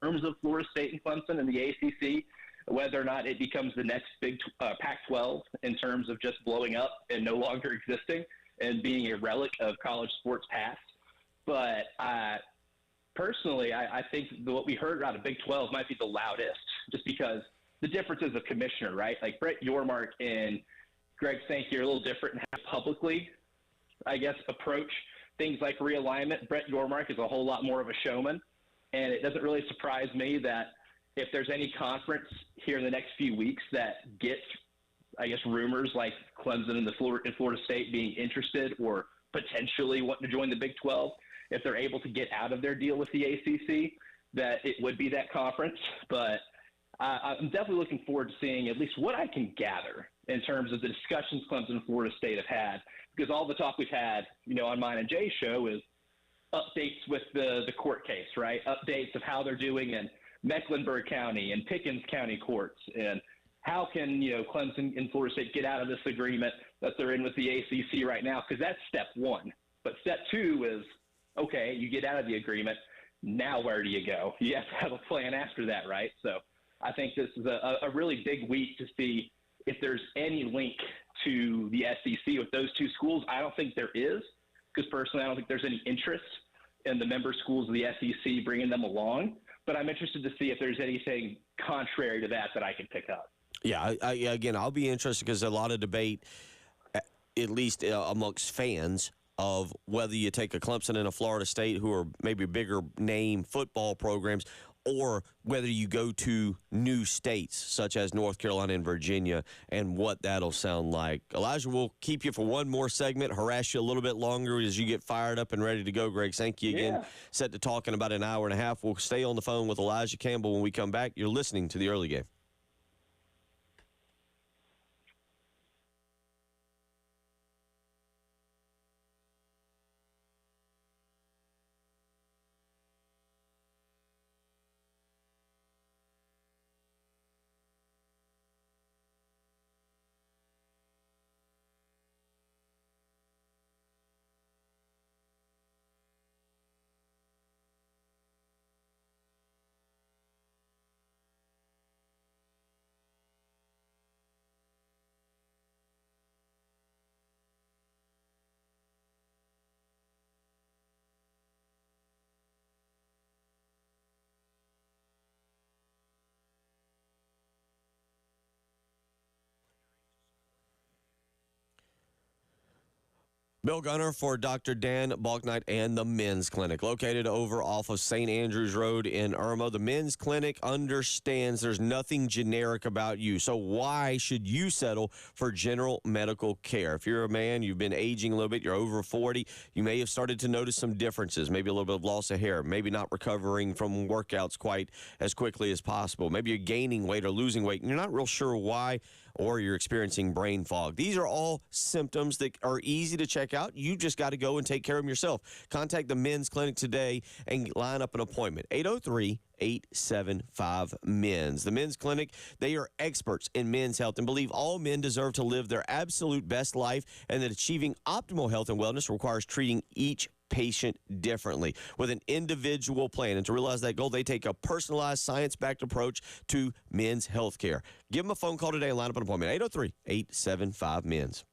terms of Florida State and Clemson and the ACC, whether or not it becomes the next big Pac-12 in terms of just blowing up and no longer existing and being a relic of college sports past. But personally, I think what we heard out of Big 12 might be the loudest, just because the differences of commissioner, right? Like Brett Yormark and Greg Sankey are a little different in how publicly, I guess, approach things like realignment. Brett Yormark is a whole lot more of a showman, and it doesn't really surprise me that if there's any conference here in the next few weeks that gets, I guess, rumors like Clemson and Florida State being interested or potentially wanting to join the Big 12, if they're able to get out of their deal with the ACC, that it would be that conference. But I'm definitely looking forward to seeing at least what I can gather in terms of the discussions Clemson and Florida State have had, because all the talk we've had, on mine and Jay's show is updates with the court case, right? Updates of how they're doing in Mecklenburg County and Pickens County courts, and how can, Clemson and Florida State get out of this agreement that they're in with the ACC right now? Because that's step one. But step two is, okay, you get out of the agreement. Now where do you go? You have to have a plan after that, right? So I think this is a really big week to see if there's any link to the SEC with those two schools. I don't think there is, because personally I don't think there's any interest in the member schools of the SEC bringing them along. But I'm interested to see if there's anything contrary to that I can pick up. Yeah, again, I'll be interested because a lot of debate, at least amongst fans, of whether you take a Clemson and a Florida State, who are maybe bigger name football programs, or whether you go to new states such as North Carolina and Virginia, and what that'll sound like. Elijah, we'll keep you for one more segment, harass you a little bit longer as you get fired up and ready to go. Greg Sankey again, set to talk in about an hour and a half. We'll stay on the phone with Elijah Campbell when we come back. You're listening to The Early Game. Bill Gunner for Dr. Dan Balknight and the Men's Clinic, located over off of St. Andrews Road in Irma. The Men's Clinic understands there's nothing generic about you, so why should you settle for general medical care? If you're a man, you've been aging a little bit, you're over 40, you may have started to notice some differences, maybe a little bit of loss of hair, maybe not recovering from workouts quite as quickly as possible. Maybe you're gaining weight or losing weight, and you're not real sure why, or you're experiencing brain fog. These are all symptoms that are easy to check out. You just got to go and take care of them yourself. Contact the Men's Clinic today and line up an appointment. 803-875-MENS. The Men's Clinic, they are experts in men's health and believe all men deserve to live their absolute best life, and that achieving optimal health and wellness requires treating each patient differently with an individual plan. And to realize that goal, they take a personalized, science-backed approach to men's health care. Give them a phone call today and line up an appointment. 803-875-MENS.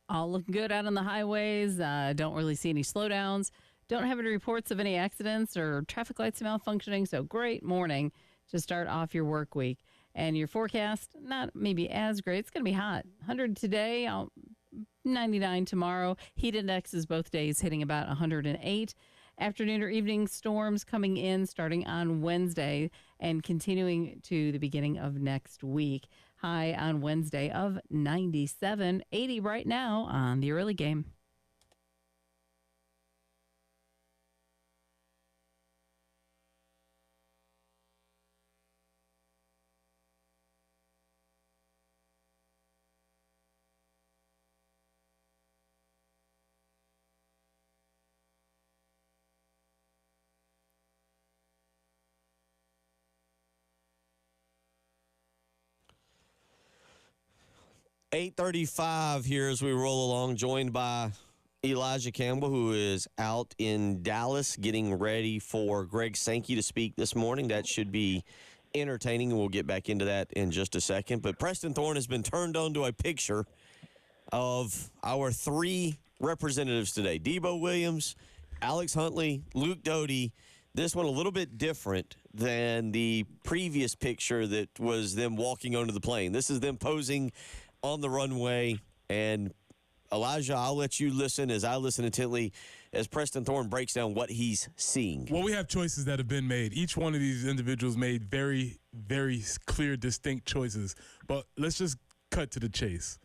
All looking good out on the highways. Don't really see any slowdowns. Don't have any reports of any accidents or traffic lights malfunctioning. So great morning to start off your work week. And your forecast, not maybe as great. It's going to be hot. 100 today, 99 tomorrow. Heat indexes both days hitting about 108. Afternoon or evening storms coming in starting on Wednesday and continuing to the beginning of next week. High on Wednesday of 97, 80 right now on the early game. .35 here as we roll along, joined by Elijah Campbell, who is out in Dallas getting ready for Greg Sankey to speak this morning. That should be entertaining, and we'll get back into that in just a second. But Preston Thorne has been turned on to a picture of our three representatives today: Debo Williams, Alex Huntley, Luke Doty. This one a little bit different than the previous picture that was them walking onto the plane. This is them posing on the runway. And Elijah, I'll let you listen as I listen intently as Preston Thorne breaks down what he's seeing. Well, we have choices that have been made. Each one of these individuals made very, very clear, distinct choices. But let's just cut to the chase.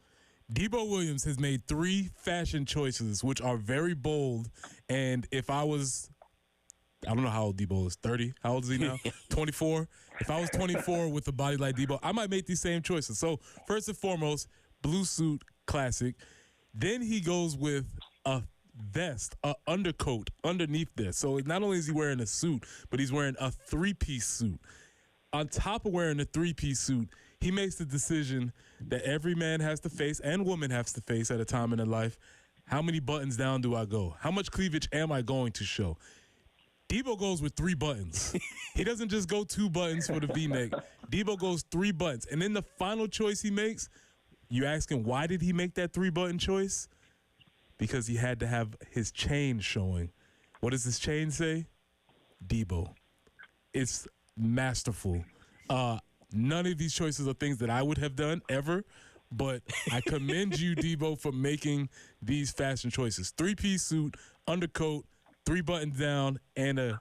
Debo Williams has made three fashion choices, which are very bold. And if I don't know how old Debo is, 30? How old is he now? 24? If I was 24 with a body like Debo, I might make these same choices. So first and foremost, blue suit, classic. Then he goes with a vest, a undercoat underneath this. So not only is he wearing a suit, but he's wearing a three-piece suit. On top of wearing a three-piece suit, he makes the decision that every man has to face and woman has to face at a time in their life. How many buttons down do I go? How much cleavage am I going to show? Debo goes with 3 buttons. He doesn't just go 2 buttons for the V-neck. Debo goes 3 buttons. And then the final choice he makes, you ask him, why did he make that 3-button choice? Because he had to have his chain showing. What does his chain say? Debo. It's masterful. None of these choices are things that I would have done ever, but I commend you, Debo, for making these fashion choices. 3-piece suit, undercoat, 3 buttons down, and a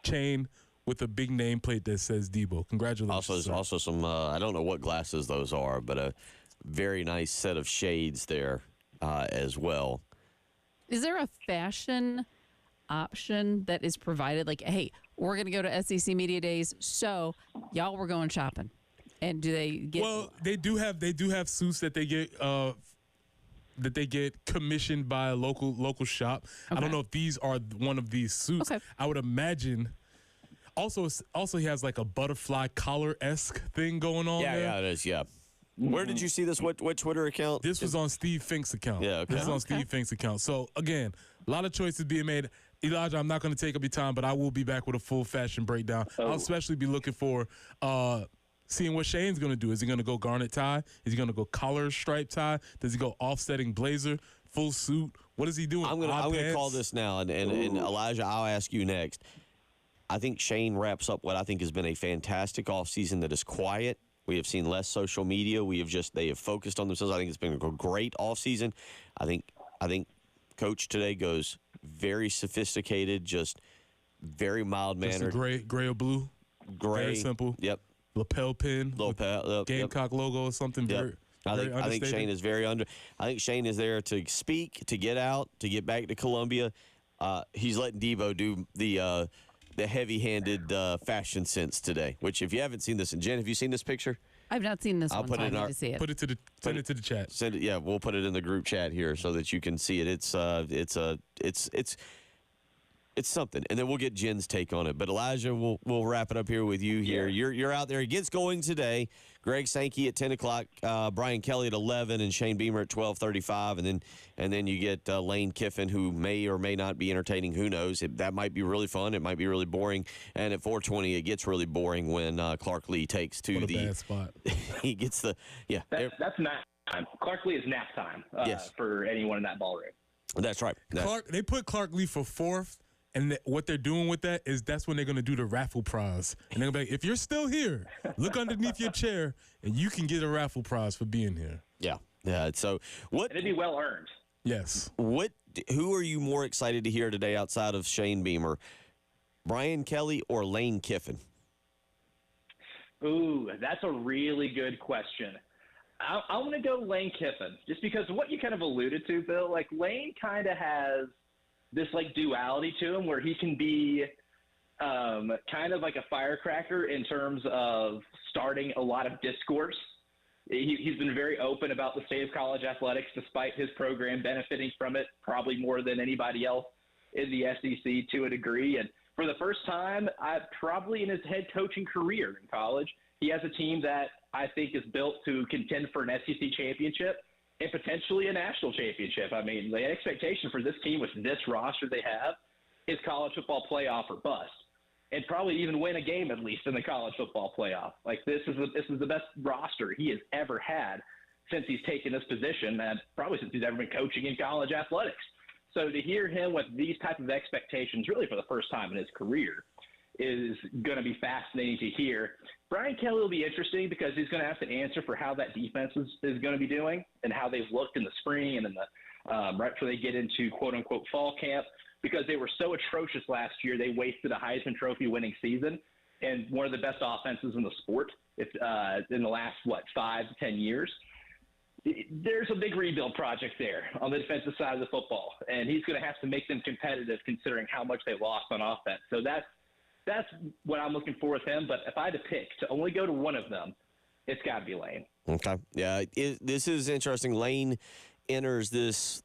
chain with a big nameplate that says Debo. Congratulations. Also some, I don't know what glasses those are, but a very nice set of shades there as well. Is there a fashion option that is provided? Like, hey, we're going to go to SEC Media Days, so y'all, we're going shopping. And do they get? Well, they do have suits that they get commissioned by a local shop. Okay. I don't know if these are one of these suits. Okay. I would imagine. Also, he has like a butterfly collar-esque thing going on there. Yeah, it is, yeah. Where did you see this? What Twitter account? This was on Steve Fink's account. Yeah, okay. This is on Steve Fink's account. So, again, a lot of choices being made. Elijah, I'm not going to take up your time, but I will be back with a full fashion breakdown. I'll especially be looking for seeing what Shane's going to do. Is he going to go garnet tie? Is he going to go collar stripe tie? Does he go offsetting blazer, full suit? What is he doing? I'm going to call this now, and Elijah, I'll ask you next. I think Shane wraps up what I think has been a fantastic offseason that is quiet. We have seen less social media. They have focused on themselves. I think it's been a great offseason. I think Coach today goes very sophisticated, just very mild-mannered. Just gray or blue? Gray. Very simple. Yep. Lapel pin. Gamecock logo or something. Yep. I think Shane is I think Shane is there to speak, to get out, to get back to Columbia. He's letting Debo do the heavy-handed fashion sense today, which if you haven't seen this, and Jen, have you seen this picture? I've not seen this one, so I need to see it. Send it to the chat. Send it, yeah, we'll put it in the group chat here so that you can see it. It's something, and then we'll get Jen's take on it. But Elijah, we'll wrap it up here with you here. Yeah. You're out there. It gets going today. Greg Sankey at 10 o'clock, Brian Kelly at 11, and Shane Beamer at 12:35, and then you get Lane Kiffin, who may or may not be entertaining. Who knows? That might be really fun. It might be really boring. And at 4:20, it gets really boring when Clark Lee takes to bad spot. He gets the That's not. Clark Lee is nap time Yes. for anyone in that ballroom. That's right. They put Clark Lee for 4th, and what they're doing with that's when they're going to do the raffle prize. And they're going to be like, if you're still here, look underneath your chair, and you can get a raffle prize for being here. Yeah. So what? And it'd be well earned. Yes. Who are you more excited to hear today outside of Shane Beamer, Brian Kelly or Lane Kiffin? Ooh, that's a really good question. I want to go Lane Kiffin just because of what you kind of alluded to, Bill. Like, Lane kind of has this, like, duality to him where he can be kind of like a firecracker in terms of starting a lot of discourse. He's been very open about the state of college athletics despite his program benefiting from it probably more than anybody else in the SEC to a degree. And for the first time, probably in his head coaching career in college, he has a team that I think is built to contend for an SEC championship and potentially a national championship. I mean, the expectation for this team with this roster they have is college football playoff or bust, and probably even win a game at least in the college football playoff. Like, this is the best roster he has ever had since he's taken this position, and probably since he's ever been coaching in college athletics. So to hear him with these type of expectations, really for the first time in his career, is going to be fascinating to hear. Brian Kelly will be interesting because he's going to have to answer for how that defense is going to be doing and how they've looked in the spring and in the right before they get into quote-unquote fall camp, because they were so atrocious last year. They wasted a Heisman Trophy winning season and one of the best offenses in the sport in the last, 5 to 10 years. There's a big rebuild project there on the defensive side of the football, and he's going to have to make them competitive considering how much they lost on offense. So that's what I'm looking for with him. But if I had to pick to only go to one of them, it's got to be Lane. Okay. Yeah, this is interesting. Lane enters this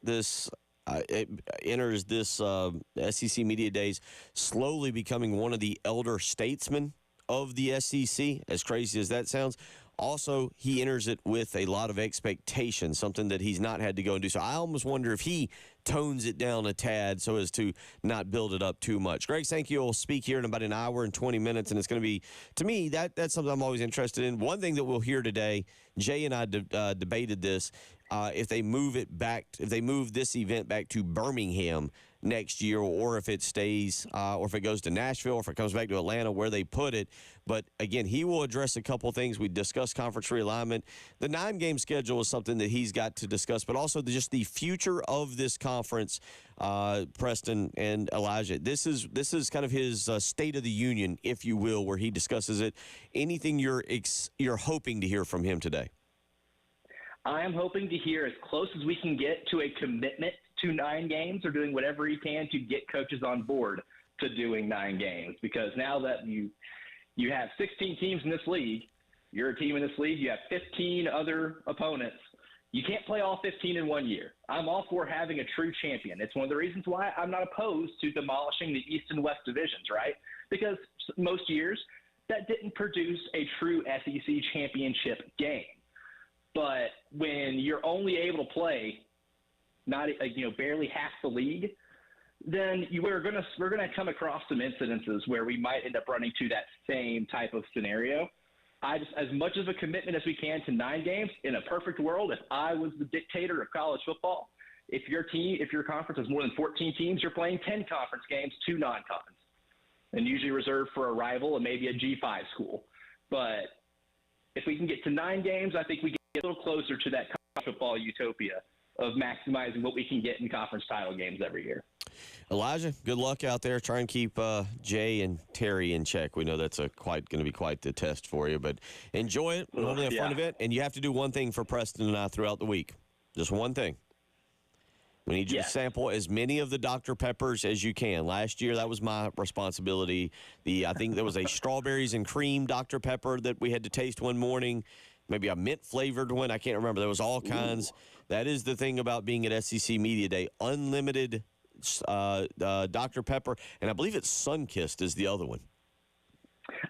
SEC Media Days slowly becoming one of the elder statesmen of the SEC, as crazy as that sounds. Also, he enters it with a lot of expectation, something that he's not had to go and do. So I almost wonder if he tones it down a tad so as to not build it up too much. Greg Sankey will speak here in about an hour and 20 minutes, and it's going to be, to me, that's something I'm always interested in. One thing that we'll hear today, Jay and I debated this, if they move this event back to Birmingham next year, or if it stays, or if it goes to Nashville, or if it comes back to Atlanta, where they put it. But again, he will address a couple things. We discussed conference realignment. The 9-game schedule is something that he's got to discuss, but also just the future of this conference. Preston and Elijah, this is kind of his State of the Union, if you will, where he discusses it. Anything you're hoping to hear from him today? I am hoping to hear as close as we can get to a commitment to 9 games, or doing whatever he can to get coaches on board to doing 9 games. Because now that you have 16 teams in this league, you're a team in this league, you have 15 other opponents. You can't play all 15 in 1 year. I'm all for having a true champion. It's one of the reasons why I'm not opposed to demolishing the East and West divisions, right? Because most years that didn't produce a true SEC championship game. But when you're only able to play barely half the league, then we're gonna come across some incidences where we might end up running to that same type of scenario. As much of a commitment as we can to 9 games. In a perfect world, if I was the dictator of college football, if your conference has more than 14 teams, you're playing 10 conference games, 2 non-cons, and usually reserved for a rival and maybe a G5 school. But if we can get to 9 games, I think we get a little closer to that college football utopia of maximizing what we can get in conference title games every year. Elijah, good luck out there. Try and keep Jay and Terry in check. We know that's going to be quite the test for you, but enjoy it. Only have fun of it. And you have to do one thing for Preston and I throughout the week. Just one thing. We need you to sample as many of the Dr. Peppers as you can. Last year, that was my responsibility. I think there was a strawberries and cream Dr. Pepper that we had to taste one morning. Maybe a mint-flavored one. I can't remember. There was all kinds. Ooh. That is the thing about being at SEC Media Day. Unlimited Dr. Pepper, and I believe it's Sunkist is the other one.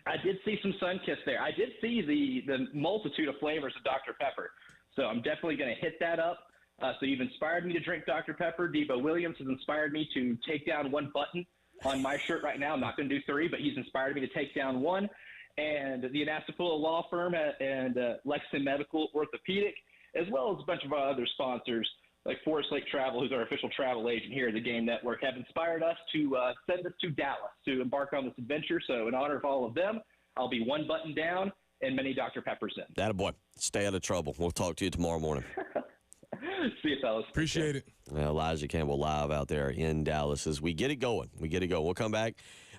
I did see some Sunkist there. I did see the multitude of flavors of Dr. Pepper, so I'm definitely going to hit that up. So you've inspired me to drink Dr. Pepper. Debo Williams has inspired me to take down 1 button on my shirt right now. I'm not going to do 3, but he's inspired me to take down 1. And the Anastapula Law Firm and Lexington Medical Orthopedic as well as a bunch of our other sponsors like Forest Lake Travel, who's our official travel agent here at the Game Network, have inspired us to send us to Dallas to embark on this adventure. So in honor of all of them, I'll be one button down and many Dr. Peppers in. Attaboy. Stay out of trouble. We'll talk to you tomorrow morning. See you, fellas. Appreciate it. Elijah Campbell live out there in Dallas as we get it going. We'll come back.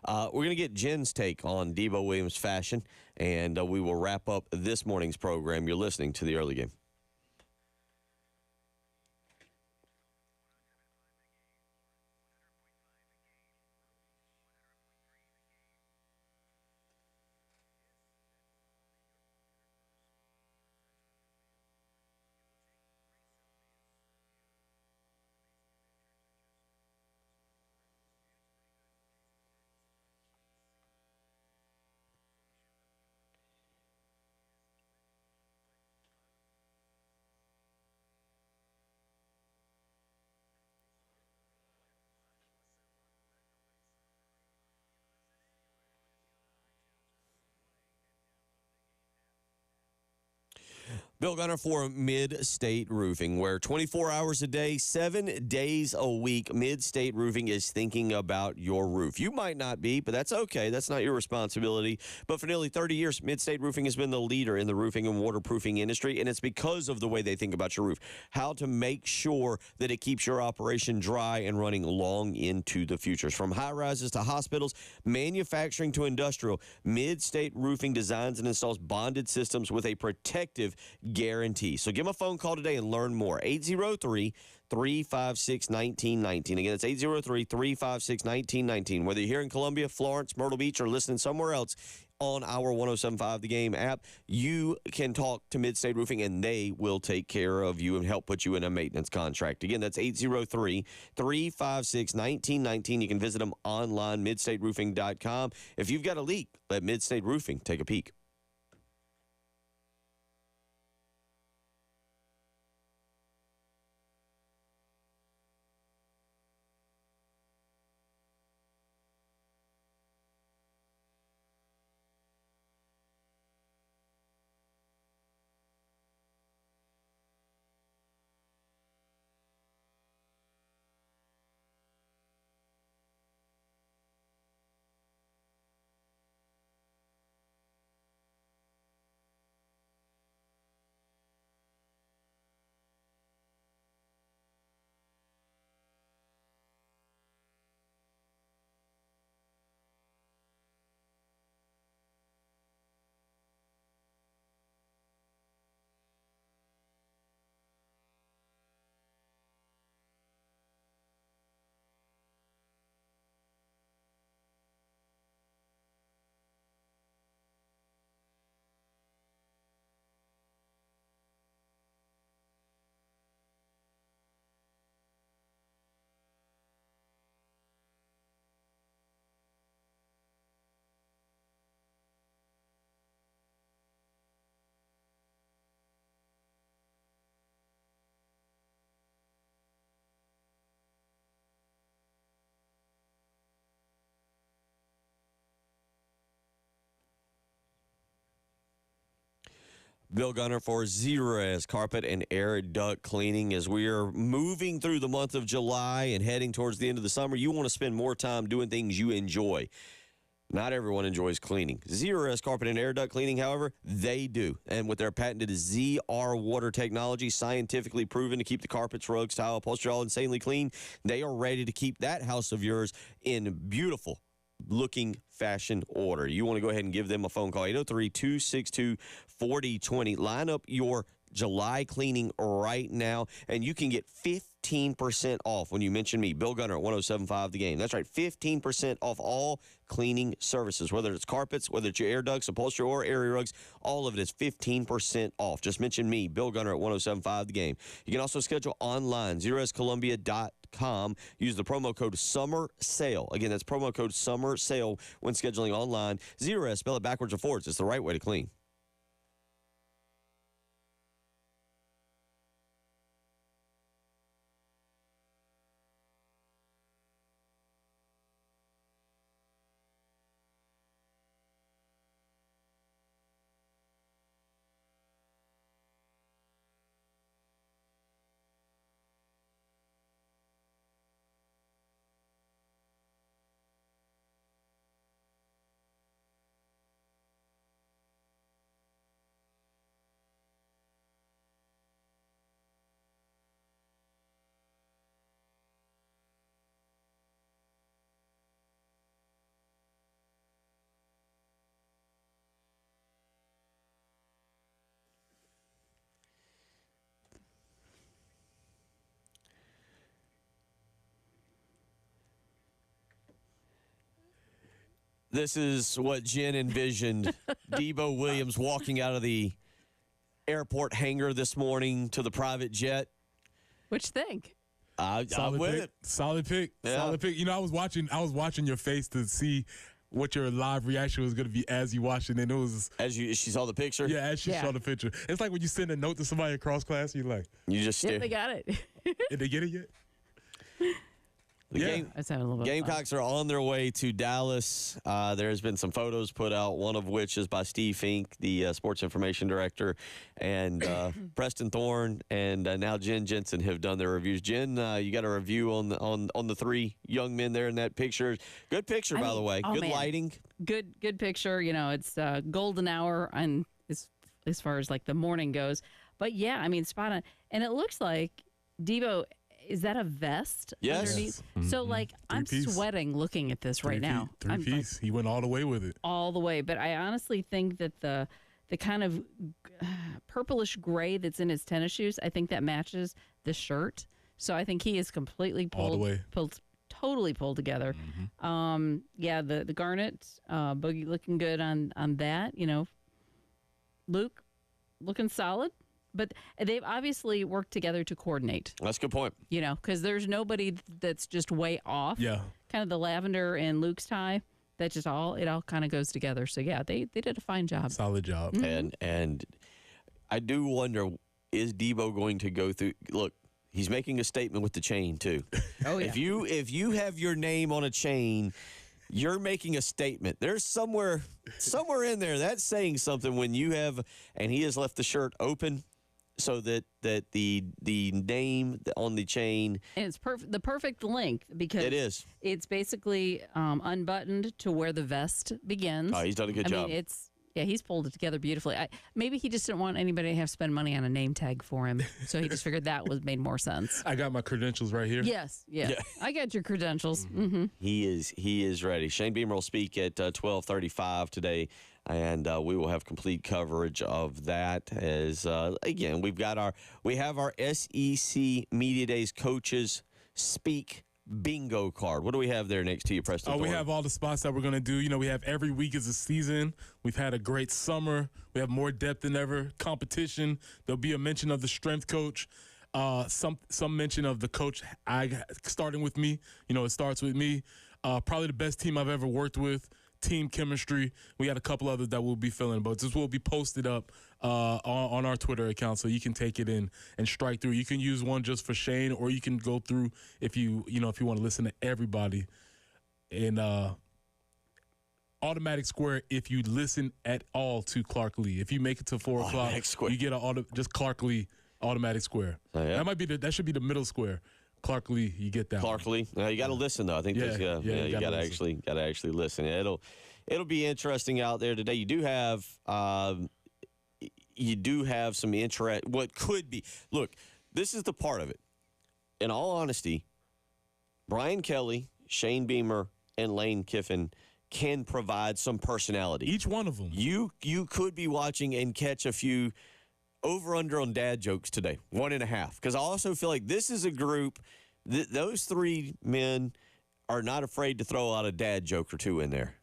We're going to get Jen's take on Debo Williams fashion, and we will wrap up this morning's program. You're listening to the early game. Bill Gunner for Mid-State Roofing, where 24 hours a day, 7 days a week, Mid-State Roofing is thinking about your roof. You might not be, but that's okay. That's not your responsibility. But for nearly 30 years, Mid-State Roofing has been the leader in the roofing and waterproofing industry, and it's because of the way they think about your roof, how to make sure that it keeps your operation dry and running long into the future. From high-rises to hospitals, manufacturing to industrial, Mid-State Roofing designs and installs bonded systems with a protective guarantee. So give them a phone call today and learn more. 803-356-1919. Again, it's 803-356-1919. Whether you're here in Columbia, Florence, Myrtle Beach, or listening somewhere else on our 107.5 The Game app, you can talk to Mid-State Roofing, and they will take care of you and help put you in a maintenance contract. Again, that's 803-356-1919. You can visit them online, midstateroofing.com. If you've got a leak, let Mid-State Roofing take a peek. Bill Gunner for Zerorez Carpet and Air Duct Cleaning. As we are moving through the month of July and heading towards the end of the summer, you want to spend more time doing things you enjoy. Not everyone enjoys cleaning. Zerorez Carpet and Air Duct Cleaning, however, they do. And with their patented ZR water technology, scientifically proven to keep the carpets, rugs, tile, upholstery all insanely clean, they are ready to keep that house of yours in beautiful looking fashion order. You want to go ahead and give them a phone call, 803-262-4020. Line up your July cleaning right now, and you can get 15% off when you mention me, Bill Gunner at 107.5 The Game. That's right, 15% off all cleaning services, whether it's carpets, whether it's your air ducts, upholstery, or area rugs. All of it is 15% off. Just mention me, Bill Gunner at 107.5 The Game. You can also schedule online, ZerorezColumbia.com. Use the promo code Summer Sale. Again, that's promo code Summer Sale when scheduling online. Zerorez, spell it backwards or forwards. It's the right way to clean. This is what Jen envisioned. Debo Williams walking out of the airport hangar this morning to the private jet. What you think? I'm Solid with pick. it. Solid pick. Yeah. Solid pick. You know, I was watching your face to see what your live reaction was going to be as you watched it, and it was She saw the picture. yeah, as she Yeah. saw the picture. It's like when you send a note to somebody across class, you're like, You just Yeah, stare. they got it. did they get it yet? The Yeah. game, I was having a little bit of fun. Gamecocks are on their way to Dallas. There's been some photos put out, one of which is by Steve Fink, the sports information director, and Preston Thorne, and now Jen Jensen have done their reviews. Jen, you got a review on the three young men there in that picture. Good picture, by the way. oh, Good man. lighting. Good picture. You know, it's golden hour and as far as like the morning goes. But yeah, I mean, spot on. And it looks like Debo. Is that a vest Yes. underneath? Yes. So like I'm Three-piece. sweating looking at this right now. I'm like, Three-piece. He went all the way with it. all the way. But I honestly think that the kind of purplish gray that's in his tennis shoes, I think that matches the shirt. So I think he is completely All the way. totally pulled together. Yeah, the garnet boogie looking good on that. You know, Luke looking solid. But they've obviously worked together to coordinate, That's a good point. you know, because there's nobody that's just way off. Yeah. Kind of the lavender and Luke's tie, that just all kind of goes together. So yeah, they did a fine job. Solid job. And I do wonder, is Debo going to go through? Look, he's making a statement with the chain too. Oh yeah. If you have your name on a chain, you're making a statement. There's somewhere in there that's saying something when you have, and he has left the shirt open so that the name on the chain. And it's the perfect length because It is. It's basically unbuttoned to where the vest begins. Oh, he's done a good I job. mean, he's pulled it together beautifully. Maybe he just didn't want anybody to have to spend money on a name tag for him, so he just figured that made more sense. I got my credentials right here. Yes, yeah. Yeah. I got your credentials. Mm-hmm. He is ready. Shane Beamer will speak at 12:35 today, and we will have complete coverage of that. As again, we have our SEC Media Days coaches speak bingo card. What do we have there next to you, Preston? We Thorne? have all the spots that we're going to do. You know, we have every week is a season. We've had a great summer. We have more depth than ever. Competition. There'll be a mention of the strength coach. Some mention of the coach starting with me. You know, it starts with me. Probably the best team I've ever worked with. Team chemistry. We got a couple others that we'll be filling, but this will be posted up on our Twitter account, so you can take it in and strike through. You can use one just for Shane, or you can go through if you want to listen to everybody. And automatic square if you listen at all to Clark Lee. If you make it to 4 o'clock, Automatic square. you get just Clark Lee automatic square. Oh, yeah. That should be the middle square. Clark Lee, you get that. Clark Lee. You got to listen though. I think Yeah, you got to actually listen. Yeah, it'll be interesting out there today. You do have some interest. What could be? Look, this is the part of it. In all honesty, Brian Kelly, Shane Beamer, and Lane Kiffin can provide some personality. Each one of them. You could be watching and catch a few over-under on dad jokes today, 1.5. Because I also feel like this is a group, those three men are not afraid to throw out a dad joke or two in there.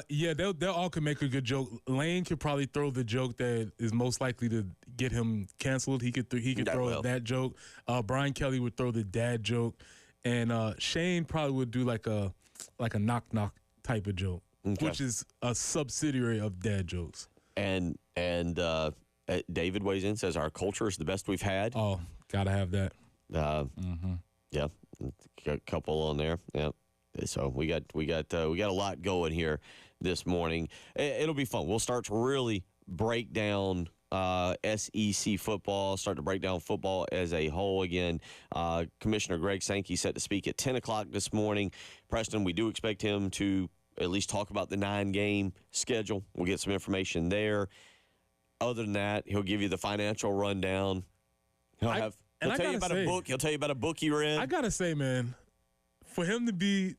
Yeah, they'll all can make a good joke. Lane could probably throw the joke that is most likely to get him canceled. He could throw that joke. Brian Kelly would throw the dad joke, and Shane probably would do like a knock knock type of joke, which is a subsidiary of dad jokes. And David weighs in, says our culture is the best we've had. Oh, gotta have that. Yeah, a couple on there. Yeah. So we got a lot going here this morning. It'll be fun. We'll start to really break down SEC football, start to break down football as a whole again. Commissioner Greg Sankey set to speak at 10 o'clock this morning. Preston, we do expect him to at least talk about the 9-game schedule. We'll get some information there. Other than that, he'll give you the financial rundown. He'll tell you about a book. He'll tell you about a book he read. I gotta say, man, for him to be,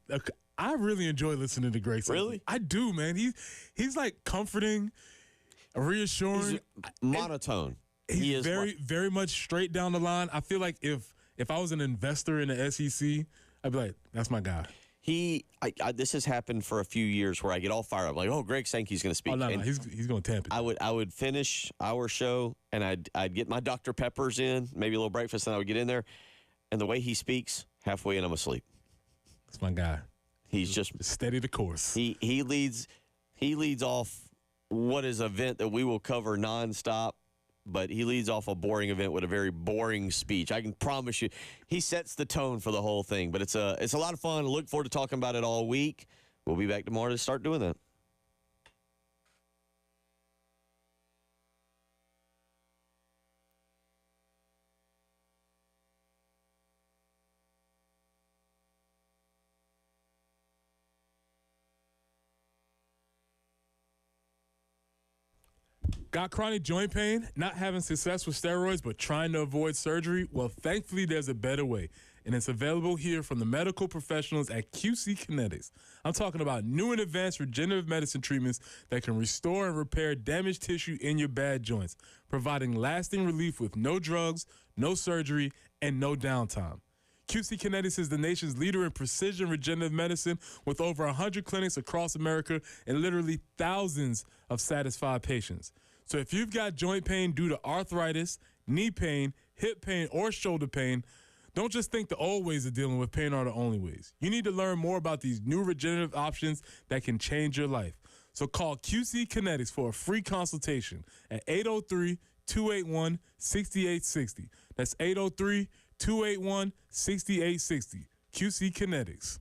I really enjoy listening to Greg Sankey. Really? I do, man. He's like comforting, reassuring. He's monotone. He is very much straight down the line. I feel like if I was an investor in the SEC, I'd be like, that's my guy. This has happened for a few years where I get all fired up, like, oh, Greg Sankey's going to speak. Oh, no, And he's going to tamp it. I would finish our show, and I'd get my Dr. Peppers in, maybe a little breakfast, and I would get in there. And the way he speaks, halfway in, I'm asleep. That's my guy. He's just steady the course. He leads off what is an event that we will cover nonstop, but he leads off a boring event with a very boring speech. I can promise you, he sets the tone for the whole thing. But it's a lot of fun. I look forward to talking about it all week. We'll be back tomorrow to start doing that. Got chronic joint pain, not having success with steroids, but trying to avoid surgery? Well, thankfully, there's a better way, and it's available here from the medical professionals at QC Kinetics. I'm talking about new and advanced regenerative medicine treatments that can restore and repair damaged tissue in your bad joints, providing lasting relief with no drugs, no surgery, and no downtime. QC Kinetics is the nation's leader in precision regenerative medicine with over 100 clinics across America and literally thousands of satisfied patients. So if you've got joint pain due to arthritis, knee pain, hip pain, or shoulder pain, don't just think the old ways of dealing with pain are the only ways. You need to learn more about these new regenerative options that can change your life. So call QC Kinetics for a free consultation at 803-281-6860. That's 803-281-6860. QC Kinetics.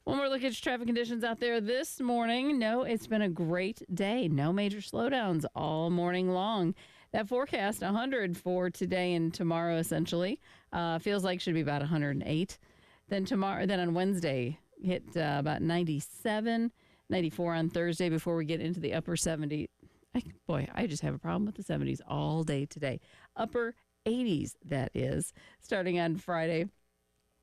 One more look at traffic conditions out there this morning. No, it's been a great day. No major slowdowns all morning long. That forecast, 100 for today and tomorrow, essentially. Feels like should be about 108. Then on Wednesday, hit about 97, 94 on Thursday before we get into the upper 70s. I just have a problem with the 70s all day today. Upper 80s, that is, starting on Friday.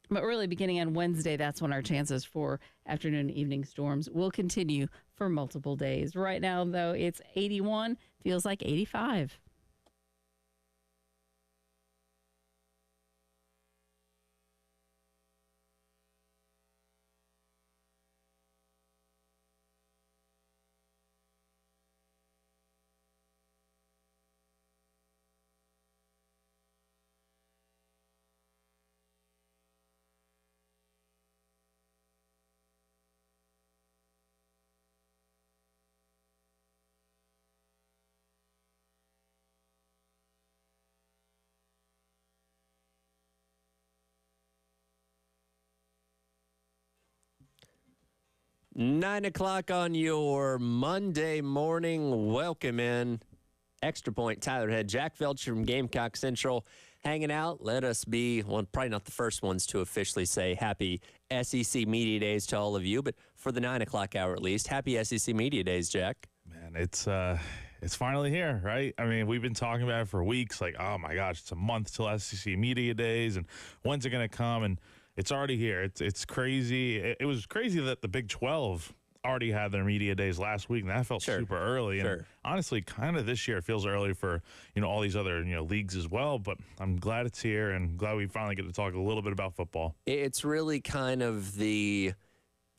But really, beginning on Wednesday, that's when our chances for afternoon and evening storms will continue for multiple days. Right now, though, it's 81, feels like 85. 9 o'clock on your Monday morning. Welcome in. Extra Point, Tyler Head, Jack Velch from Gamecock Central hanging out. Let us be, well, probably not the first ones to officially say happy SEC Media Days to all of you, but for the 9 o'clock hour at least, happy SEC Media Days, Jack. Man, it's finally here, right? I mean, we've been talking about it for weeks, like, oh my gosh, it's a month till SEC Media Days, and when's it going to come? And it's already here. It's crazy. It was crazy that the Big 12 already had their media days last week, and that felt super early. And honestly, kind of this year it feels early for all these other leagues as well. But I'm glad it's here, and glad we finally get to talk a little bit about football. It's really kind of the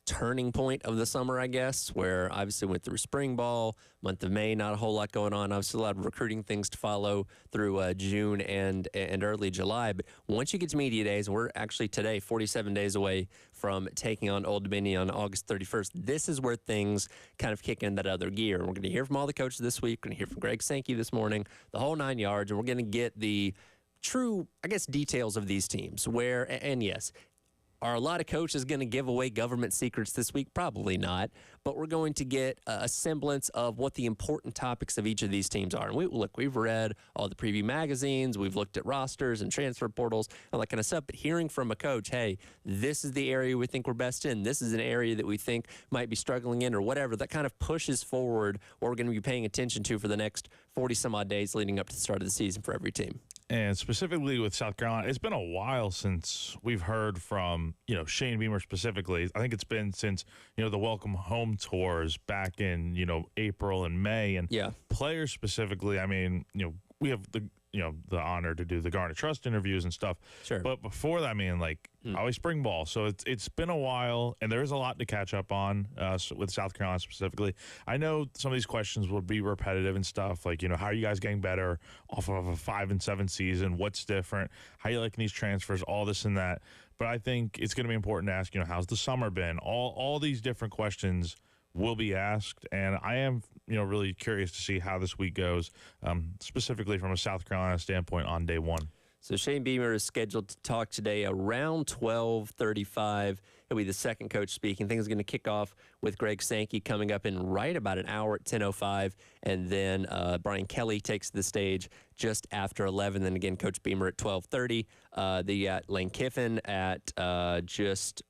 turning point of the summer, I guess, where obviously went through spring ball, month of May, not a whole lot going on. Obviously a lot of recruiting things to follow through June and early July. But once you get to media days, and we're actually today 47 days away from taking on Old Dominion on August 31st, this is where things kind of kick in that other gear. We're going to hear from all the coaches this week. We're going to hear from Greg Sankey this morning, the whole 9 yards, and we're going to get the true, I guess, details of these teams where, and yes, are a lot of coaches going to give away government secrets this week? Probably not. But we're going to get a semblance of what the important topics of each of these teams are. And we've read all the preview magazines. We've looked at rosters and transfer portals and that kind of stuff. But hearing from a coach, hey, this is the area we think we're best in. This is an area that we think might be struggling in or whatever. That kind of pushes forward what we're going to be paying attention to for the next 40-some-odd days leading up to the start of the season for every team. And specifically with South Carolina, it's been a while since we've heard from, Shane Beamer specifically. I think it's been since, the welcome home tours back in, April and May. And players specifically, I mean, we have the honor to do the Garnet Trust interviews and stuff. Sure. But before that, I mean, always spring ball. So it's been a while, and there is a lot to catch up on with South Carolina specifically. I know some of these questions will be repetitive and stuff, like, how are you guys getting better off of a 5-7 season? What's different? How you liking these transfers? All this and that. But I think it's going to be important to ask, how's the summer been? All these different questions will be asked, and I am, really curious to see how this week goes, specifically from a South Carolina standpoint on day one. So Shane Beamer is scheduled to talk today around 12:35. He'll be the second coach speaking. Things are going to kick off with Greg Sankey coming up in right about an hour at 10:05, and then Brian Kelly takes the stage just after 11. Then again, Coach Beamer at 12:30. They got Lane Kiffin at just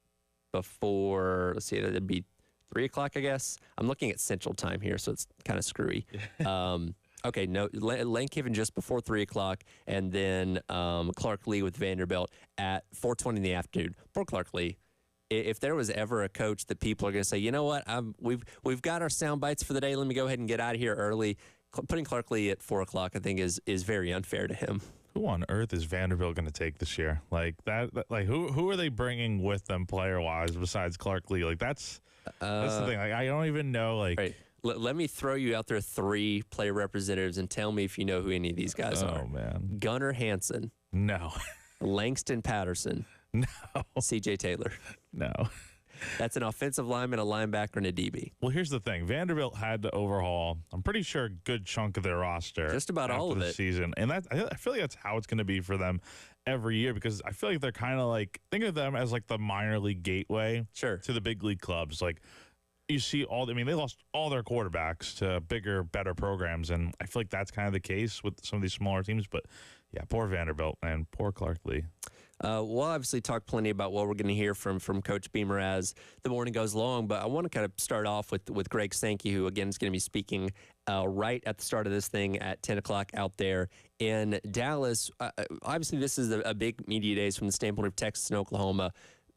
before. Let's see, that'd be 3 o'clock, I guess. I'm looking at Central Time here, so it's kind of screwy. Okay, no, Lane Kiffin just before 3 o'clock, and then Clark Lee with Vanderbilt at 4:20 in the afternoon. Poor Clark Lee. If there was ever a coach that people are going to say, you know what, we've got our sound bites for the day, let me go ahead and get out of here early, putting Clark Lee at 4 o'clock, I think, is very unfair to him. Who on earth is Vanderbilt going to take this year? Like that who are they bringing with them player-wise besides Clark Lee? Like that's the thing. Like I don't even know. Like. Right. Let me throw you out there 3 player representatives and tell me if you know who any of these guys are. Oh, man. Gunnar Hansen. No. Langston Patterson. No. C.J. Taylor. No. That's an offensive lineman, a linebacker, and a DB. Well, here's the thing. Vanderbilt had to overhaul, I'm pretty sure, a good chunk of their roster. Just about all of the it. Season. And I feel like that's how it's going to be for them every year, because I feel like they're kind of like, think of them as like the minor league gateway to the big league clubs. Like, you see they lost all their quarterbacks to bigger, better programs, and I feel like that's kind of the case with some of these smaller teams. But yeah, poor Vanderbilt and poor Clark Lee. We'll obviously talk plenty about what we're going to hear from Coach Beamer as the morning goes along, but I want to kind of start off with Greg Sankey, who again is going to be speaking right at the start of this thing at 10 o'clock out there in Dallas. Obviously, this is a big media days from the standpoint of Texas and Oklahoma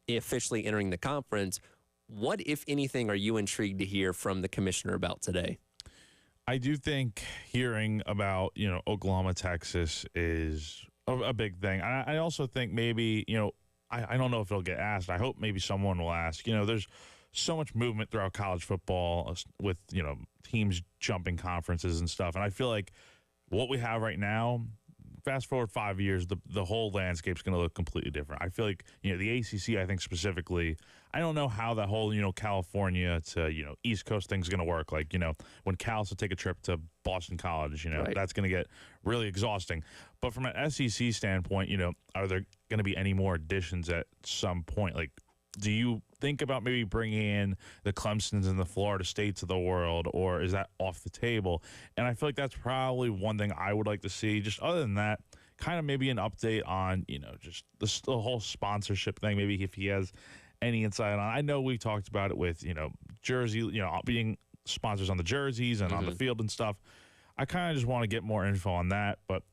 officially entering the conference. What, if anything, are you intrigued to hear from the commissioner about today? I do think hearing about, Oklahoma, Texas is a big thing. I also think maybe, I don't know if it'll get asked. I hope maybe someone will ask. There's so much movement throughout college football with, teams jumping conferences and stuff. And I feel like what we have right now, fast forward 5 years, the whole landscape's going to look completely different. I feel like, the ACC, I think specifically, I don't know how the whole, California to, East Coast thing's going to work. Like, when Cal will take a trip to Boston College, right. That's going to get really exhausting. But from an SEC standpoint, are there going to be any more additions at some point? Like, do you think about maybe bringing in the Clemsons and the Florida States of the world, or is that off the table? And I feel like that's probably one thing I would like to see. Just other than that, kind of maybe an update on, just the whole sponsorship thing, maybe if he has any insight on. I know we talked about it with, jersey, being sponsors on the jerseys and on the field and stuff. I kind of just want to get more info on that, but